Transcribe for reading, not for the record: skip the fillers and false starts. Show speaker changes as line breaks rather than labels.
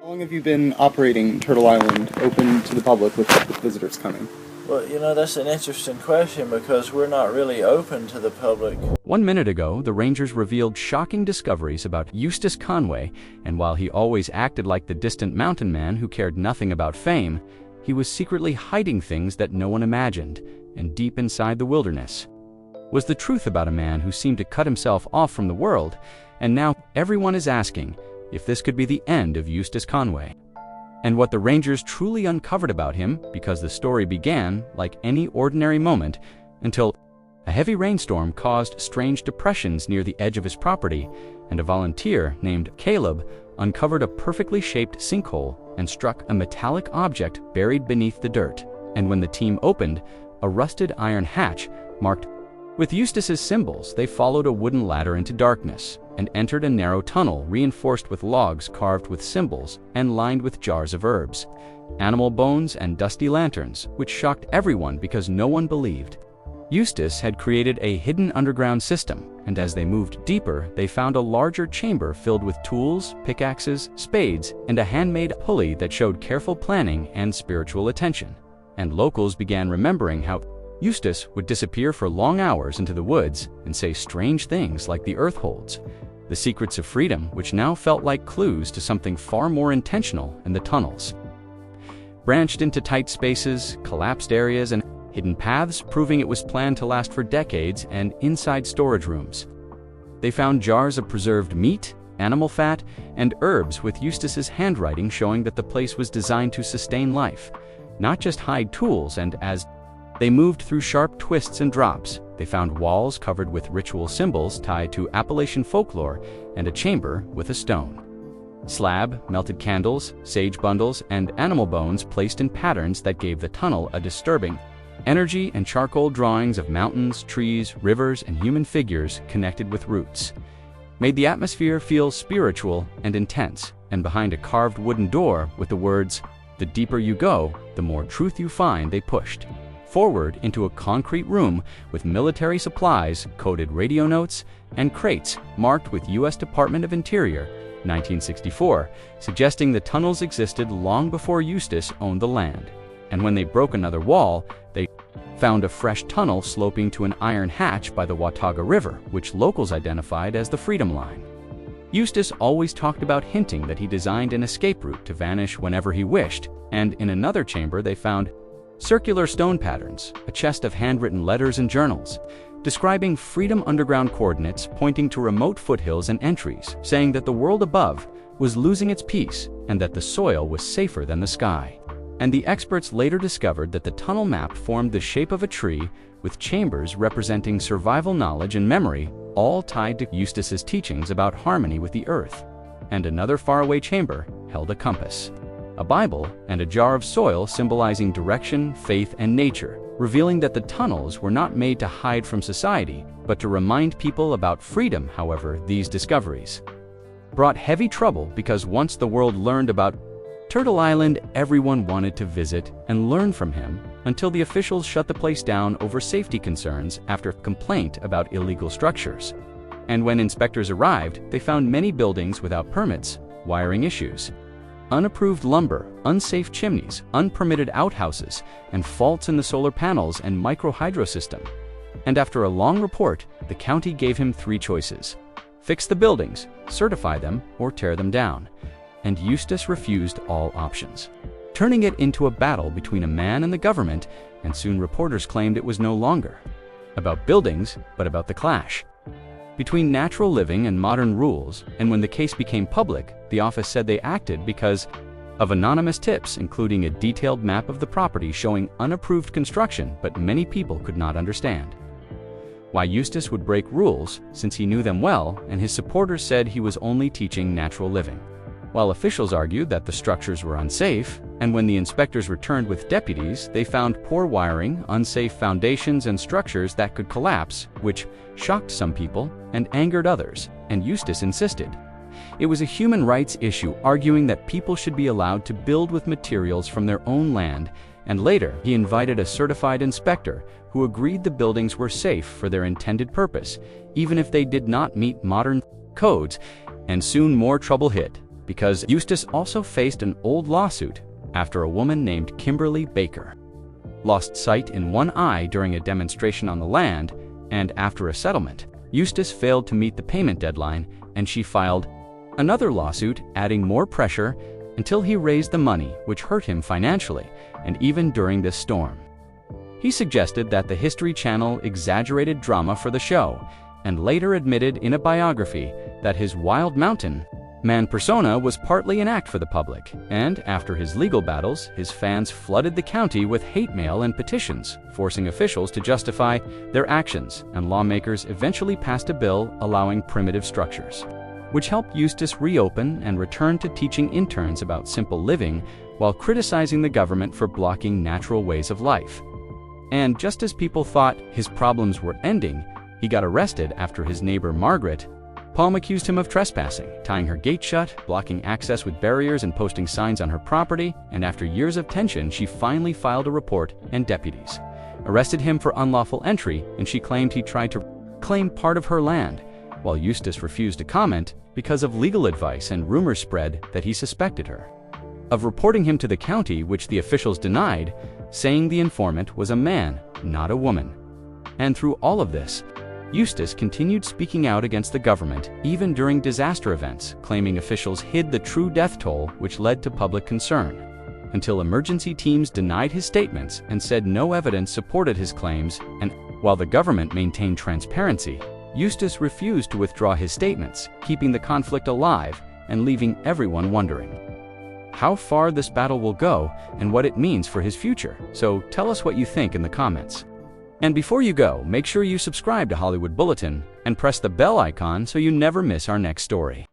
How long have you been operating Turtle Island open to the public with visitors coming?
Well, that's an interesting question because we're not really open to the public.
1 minute ago, the Rangers revealed shocking discoveries about Eustace Conway, and while he always acted like the distant mountain man who cared nothing about fame, he was secretly hiding things that no one imagined, and deep inside the wilderness was the truth about a man who seemed to cut himself off from the world, and now everyone is asking if this could be the end of Eustace Conway. And what the Rangers truly uncovered about him, because the story began like any ordinary moment until a heavy rainstorm caused strange depressions near the edge of his property, and a volunteer named Caleb uncovered a perfectly shaped sinkhole and struck a metallic object buried beneath the dirt. And when the team opened, a rusted iron hatch marked with Eustace's symbols, they followed a wooden ladder into darkness and entered a narrow tunnel reinforced with logs carved with symbols and lined with jars of herbs, animal bones, and dusty lanterns, which shocked everyone because no one believed. Eustace had created a hidden underground system, and as they moved deeper, they found a larger chamber filled with tools, pickaxes, spades, and a handmade pulley that showed careful planning and spiritual attention. And locals began remembering how Eustace would disappear for long hours into the woods and say strange things like the earth holds, the secrets of freedom, which now felt like clues to something far more intentional in the tunnels. Branched into tight spaces, collapsed areas, and hidden paths, proving it was planned to last for decades, and inside storage rooms. They found jars of preserved meat, animal fat, and herbs with Eustace's handwriting showing that the place was designed to sustain life, not just hide tools. And as they moved through sharp twists and drops, they found walls covered with ritual symbols tied to Appalachian folklore and a chamber with a stone slab, melted candles, sage bundles, and animal bones placed in patterns that gave the tunnel a disturbing energy, and charcoal drawings of mountains, trees, rivers, and human figures connected with roots made the atmosphere feel spiritual and intense. And behind a carved wooden door with the words, "The deeper you go, the more truth you find," they pushed forward into a concrete room with military supplies, coded radio notes, and crates marked with U.S. Department of Interior, 1964, suggesting the tunnels existed long before Eustace owned the land. And when they broke another wall, they found a fresh tunnel sloping to an iron hatch by the Watauga River, which locals identified as the Freedom Line. Eustace always talked about hinting that he designed an escape route to vanish whenever he wished, and in another chamber they found circular stone patterns, a chest of handwritten letters and journals, describing Freedom Underground coordinates pointing to remote foothills and entries, saying that the world above was losing its peace and that the soil was safer than the sky. And the experts later discovered that the tunnel map formed the shape of a tree with chambers representing survival knowledge and memory, all tied to Eustace's teachings about harmony with the earth. And another faraway chamber held a compass, a Bible, and a jar of soil symbolizing direction, faith, and nature, revealing that the tunnels were not made to hide from society, but to remind people about freedom. However, these discoveries brought heavy trouble because once the world learned about Turtle Island, everyone wanted to visit and learn from him, until the officials shut the place down over safety concerns after complaint about illegal structures. And when inspectors arrived, they found many buildings without permits, wiring issues, unapproved lumber, unsafe chimneys, unpermitted outhouses, and faults in the solar panels and micro-hydro system. And after a long report, the county gave him 3 choices: fix the buildings, certify them, or tear them down. And Eustace refused all options, turning it into a battle between a man and the government, and soon reporters claimed it was no longer about buildings, but about the clash between natural living and modern rules. And when the case became public, the office said they acted because of anonymous tips, including a detailed map of the property showing unapproved construction, but many people could not understand why Eustace would break rules since he knew them well, and his supporters said he was only teaching natural living, while officials argued that the structures were unsafe. And when the inspectors returned with deputies, they found poor wiring, unsafe foundations, and structures that could collapse, which shocked some people and angered others, and Eustace insisted it was a human rights issue, arguing that people should be allowed to build with materials from their own land. And later, he invited a certified inspector who agreed the buildings were safe for their intended purpose, even if they did not meet modern codes. And soon more trouble hit, because Eustace also faced an old lawsuit after a woman named Kimberly Baker lost sight in one eye during a demonstration on the land, and after a settlement, Eustace failed to meet the payment deadline, and she filed another lawsuit, adding more pressure until he raised the money, which hurt him financially, and even during this storm. He suggested that the History Channel exaggerated drama for the show, and later admitted in a biography that his wild mountain man persona was partly an act for the public, and after his legal battles, his fans flooded the county with hate mail and petitions, forcing officials to justify their actions, and lawmakers eventually passed a bill allowing primitive structures, which helped Eustace reopen and return to teaching interns about simple living while criticizing the government for blocking natural ways of life. And just as people thought his problems were ending, he got arrested after his neighbor Margaret Palm accused him of trespassing, tying her gate shut, blocking access with barriers, and posting signs on her property, and after years of tension, she finally filed a report, and deputies arrested him for unlawful entry, and she claimed he tried to claim part of her land, while Eustace refused to comment because of legal advice, and rumors spread that he suspected her of reporting him to the county, which the officials denied, saying the informant was a man, not a woman. And through all of this, Eustace continued speaking out against the government, even during disaster events, claiming officials hid the true death toll, which led to public concern, until emergency teams denied his statements and said no evidence supported his claims. And while the government maintained transparency, Eustace refused to withdraw his statements, keeping the conflict alive and leaving everyone wondering how far this battle will go and what it means for his future. So tell us what you think in the comments. And before you go, make sure you subscribe to Hollywood Bulletin and press the bell icon so you never miss our next story.